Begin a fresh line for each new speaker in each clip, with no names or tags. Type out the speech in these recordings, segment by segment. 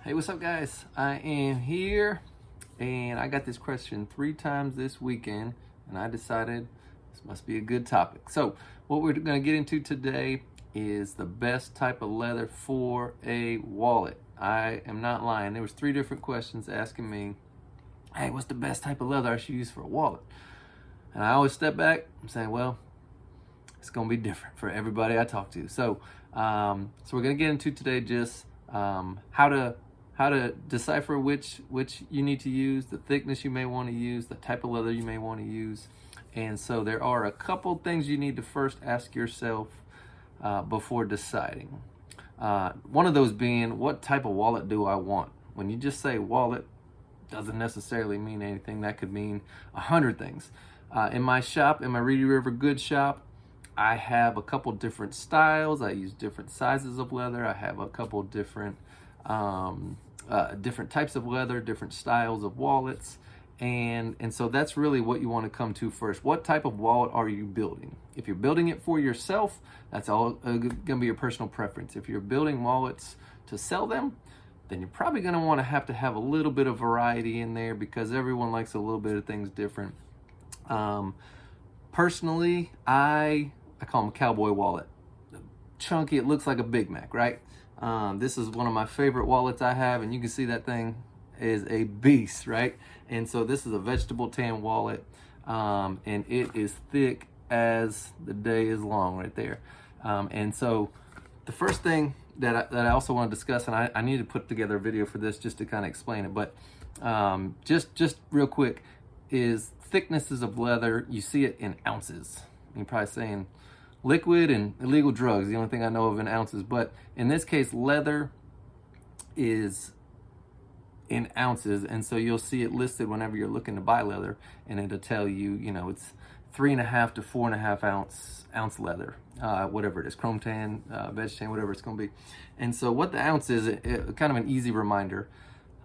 Hey, what's up, guys? I am here, and I got this question 3 times this weekend, and I decided this must be a good topic. So, what we're going to get into today is the best type of leather for a wallet. I am not lying. There was 3 different questions asking me, hey, what's the best type of leather I should use for a wallet? And I always step back and say, well, it's going to be different for everybody I talk to. So we're going to get into today just how to decipher which you need to use, the thickness you may want to use, the type of leather you may want to use. And so there are a couple things you need to first ask yourself before deciding. One of those being, what type of wallet do I want? When you just say wallet, doesn't necessarily mean anything. That could mean 100 things. In my shop, in my Reedy River Goods shop, I have a couple different styles. I use different sizes of leather. I have a couple different different types of leather, different styles of wallets. And so that's really what you want to come to first. What type of wallet are you building? If you're building it for yourself, that's all going to be your personal preference. If you're building wallets to sell them, then you're probably going to want to have a little bit of variety in there because everyone likes a little bit of things different. Personally, I call them a cowboy wallet. Chunky, it looks like a Big Mac, right? This is one of my favorite wallets I have, and you can see that thing is a beast, right? And so this is a vegetable tan wallet, and it is thick as the day is long right there. And so the first thing that I also want to discuss, and I need to put together a video for this just to kind of explain it, but just real quick, is thicknesses of leather. You see it in ounces. You're probably saying liquid and illegal drugs, the only thing I know of in ounces, but in this case, leather is in ounces, and so you'll see it listed whenever you're looking to buy leather, and it'll tell you, it's 3.5 to 4.5 ounce leather, whatever it is, chrome tan, veg tan, whatever it's going to be. And so what the ounce is, kind of an easy reminder,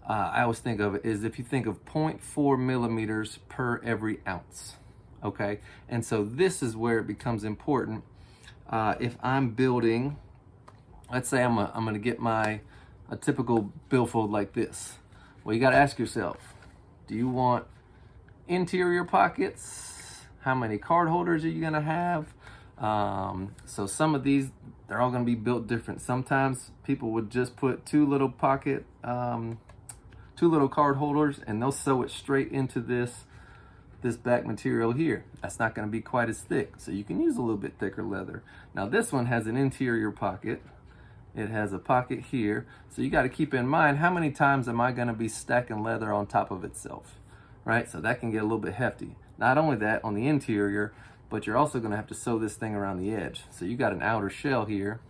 I always think of it is if you think of 0.4 millimeters per every ounce. Okay, and so this is where it becomes important. If I'm building, let's say I'm going to get a typical billfold like this. Well, you got to ask yourself, do you want interior pockets? How many card holders are you going to have? So some of these, they're all going to be built different. Sometimes people would just put two little card holders, and they'll sew it straight into this back material here. That's not going to be quite as thick, so you can use a little bit thicker leather. Now this one has an interior pocket. It has a pocket here, so you got to keep in mind, how many times am I going to be stacking leather on top of itself, right? So that can get a little bit hefty. Not only that, on the interior, but you're also going to have to sew this thing around the edge. So you got an outer shell here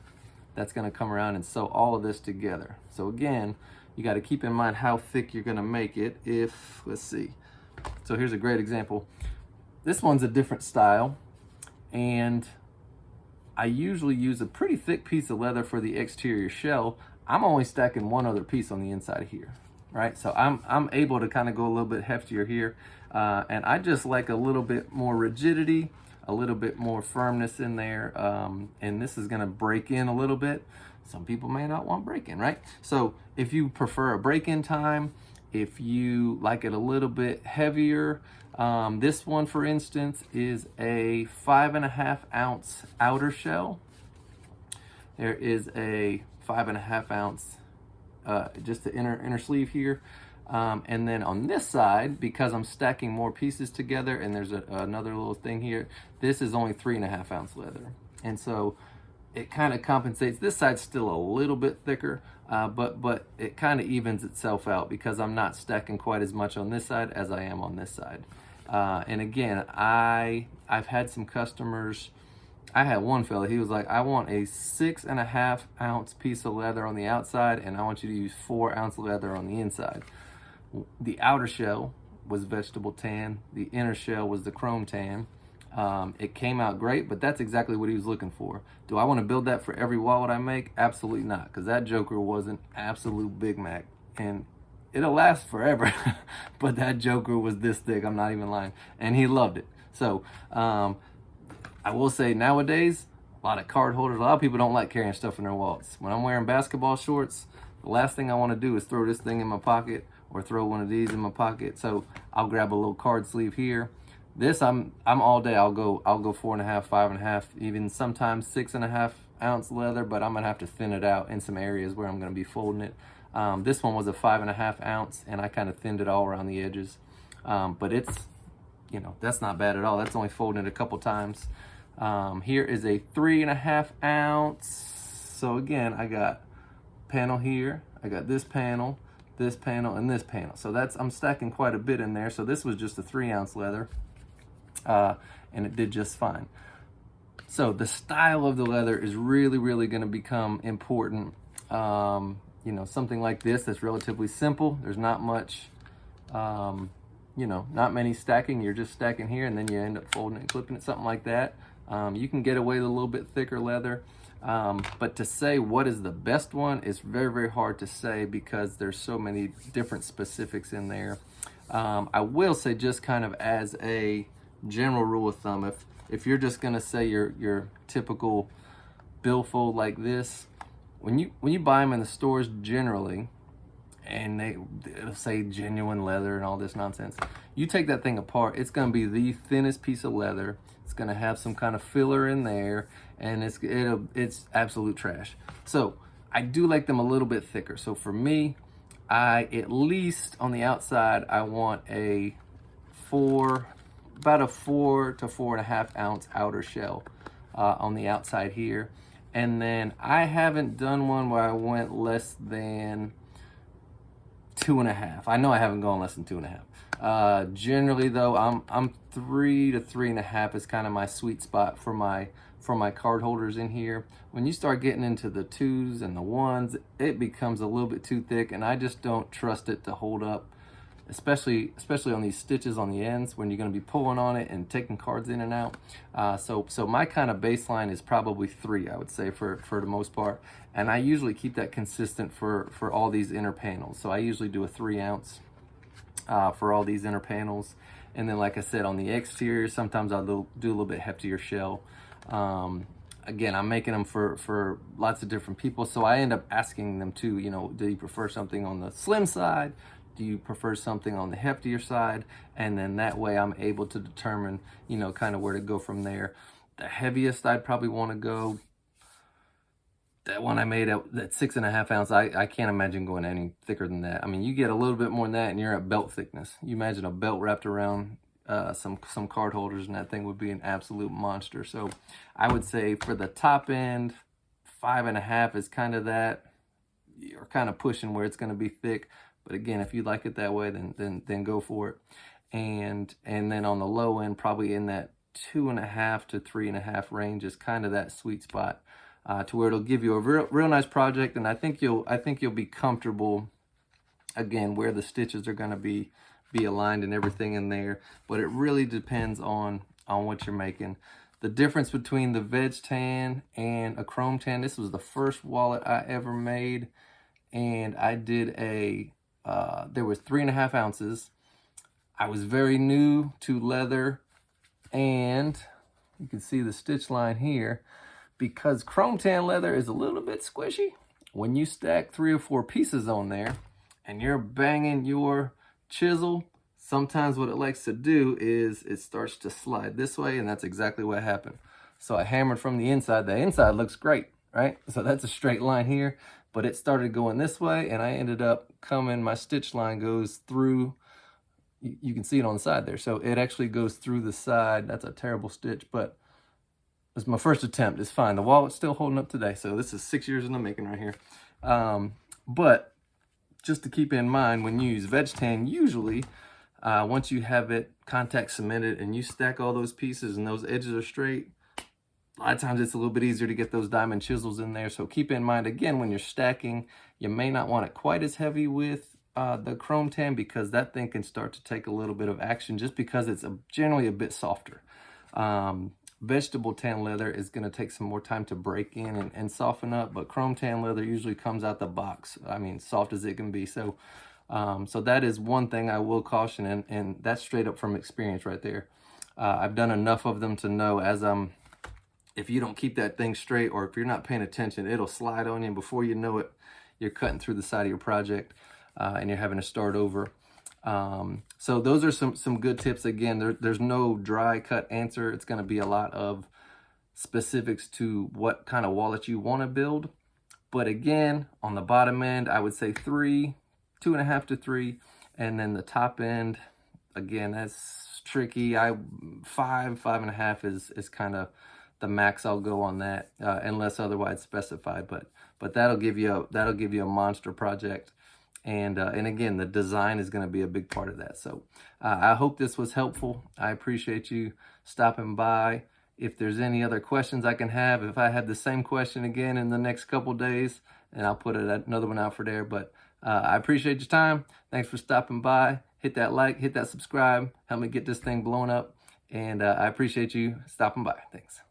that's going to come around and sew all of this together. So again, you got to keep in mind how thick you're going to make it. Let's see. So here's a great example. This one's a different style, and I usually use a pretty thick piece of leather for the exterior shell. I'm only stacking one other piece on the inside here, right? So I'm able to kind of go a little bit heftier here, and I just like a little bit more rigidity, a little bit more firmness in there, and this is going to break in a little bit. Some people may not want break-in, right? So if you prefer a break-in time, if you like it a little bit heavier, this one, for instance, is a 5.5 ounce outer shell. There is a 5.5 ounce, just the inner sleeve here. And then on this side, because I'm stacking more pieces together, and there's another little thing here, this is only 3.5 ounce leather. And so it kind of compensates. This side's still a little bit thicker, but it kind of evens itself out because I'm not stacking quite as much on this side as I am on this side. And again, I've had some customers. I had one fella, he was like, I want a 6.5 ounce piece of leather on the outside, and I want you to use 4 ounce leather on the inside. The outer shell was vegetable tan. The inner shell was the chrome tan. It came out great, but that's exactly what he was looking for. Do I want to build that for every wallet I make? Absolutely not, because that joker was an absolute Big Mac, and it'll last forever. But that joker was this thick, I'm not even lying, and he loved it. So I will say nowadays, a lot of card holders, a lot of people don't like carrying stuff in their wallets. When I'm wearing basketball shorts, The last thing I want to do is throw this thing in my pocket or throw one of these in my pocket. So I'll grab a little card sleeve here. This I'm all day. I'll go 4.5, 5.5, even sometimes 6.5 ounce leather, but I'm gonna have to thin it out in some areas where I'm gonna be folding it. This one was a 5.5 ounce, and I kind of thinned it all around the edges. But it's, you know, that's not bad at all. That's only folding it a couple times. Here is a 3.5 ounce. So again, I got panel here, I got this panel, and this panel. So I'm stacking quite a bit in there. So this was just a 3 ounce leather, and it did just fine. So the style of the leather is really going to become important. You know, something like this that's relatively simple. There's not much, you know, not many stacking. You're just stacking here, and then you end up folding it and clipping it, something like that. You can get away with a little bit thicker leather. But to say what is the best one is very hard to say, because there's so many different specifics in there. I will say, just kind of as a general rule of thumb, if you're just gonna say your typical billfold like this, when you buy them in the stores generally, and it'll say genuine leather and all this nonsense, you take that thing apart, it's gonna be the thinnest piece of leather. It's gonna have some kind of filler in there, and it's absolute trash. So I do like them a little bit thicker. So for me, at least on the outside, I want about a 4 to 4.5 ounce outer shell on the outside here. And then I haven't done one where I went less than 2.5. I know I haven't gone less than 2.5. Generally though, I'm 3 to 3.5 is kind of my sweet spot for my card holders in here. When you start getting into the 2s and the 1s, it becomes a little bit too thick, and I just don't trust it to hold up, especially on these stitches on the ends when you're going to be pulling on it and taking cards in and out. So my kind of baseline is probably 3, I would say, for the most part. And I usually keep that consistent for all these inner panels. So I usually do a 3 ounce for all these inner panels. And then, like I said, on the exterior, sometimes I'll do a little bit heftier shell. Again, I'm making them for lots of different people. So I end up asking them too, you know, do you prefer something on the slim side? Do you prefer something on the heftier side? And then that way I'm able to determine, you know, kind of where to go from there. The heaviest I'd probably want to go, that one I made at that 6.5 ounce, I can't imagine going any thicker than that. I mean, you get a little bit more than that and you're at belt thickness. You imagine a belt wrapped around some card holders, and that thing would be an absolute monster. So I would say for the top end, 5.5 is kind of that. You're kind of pushing where it's going to be thick. But again, if you like it that way, then go for it. And then on the low end, probably in that 2.5 to 3.5 range is kind of that sweet spot, to where it'll give you a real nice project. And I think you'll be comfortable, again, where the stitches are going to be aligned and everything in there. But it really depends on what you're making. The difference between the veg tan and a chrome tan, this was the first wallet I ever made, and I did there was 3.5 ounces. I was very new to leather, and you can see the stitch line here. Because chrome tan leather is a little bit squishy, when you stack 3 or 4 pieces on there and you're banging your chisel, sometimes what it likes to do is it starts to slide this way, and that's exactly what happened. So I hammered from the inside. The inside looks great, right? So that's a straight line here, but it started going this way, and I ended up my stitch line goes through, you can see it on the side there. So it actually goes through the side. That's a terrible stitch, but it's my first attempt. It's fine. The wallet's still holding up today. So this is 6 years in the making right here. But just to keep in mind, when you use veg tan, usually once you have it contact cemented and you stack all those pieces and those edges are straight, a lot of times it's a little bit easier to get those diamond chisels in there. So keep in mind, again, when you're stacking, you may not want it quite as heavy with the chrome tan, because that thing can start to take a little bit of action just because it's generally a bit softer. Vegetable tan leather is going to take some more time to break in and soften up, but chrome tan leather usually comes out the box, I mean, soft as it can be. So so that is one thing I will caution, and that's straight up from experience right there. I've done enough of them to know, if you don't keep that thing straight, or if you're not paying attention, it'll slide on you, and before you know it, you're cutting through the side of your project and you're having to start over. So those are some good tips. Again, there's no dry cut answer. It's going to be a lot of specifics to what kind of wallet you want to build. But again, on the bottom end, I would say 2.5 to 3. And then the top end, again, that's tricky. 5.5 is kind of the max I'll go on that, unless otherwise specified. But that'll give you a monster project. And again, the design is going to be a big part of that. So I hope this was helpful. I appreciate you stopping by. If there's any other questions I can have, if I have the same question again in the next couple days, and I'll put another one out for there. But I appreciate your time. Thanks for stopping by. Hit that like, hit that subscribe. Help me get this thing blown up. And I appreciate you stopping by. Thanks.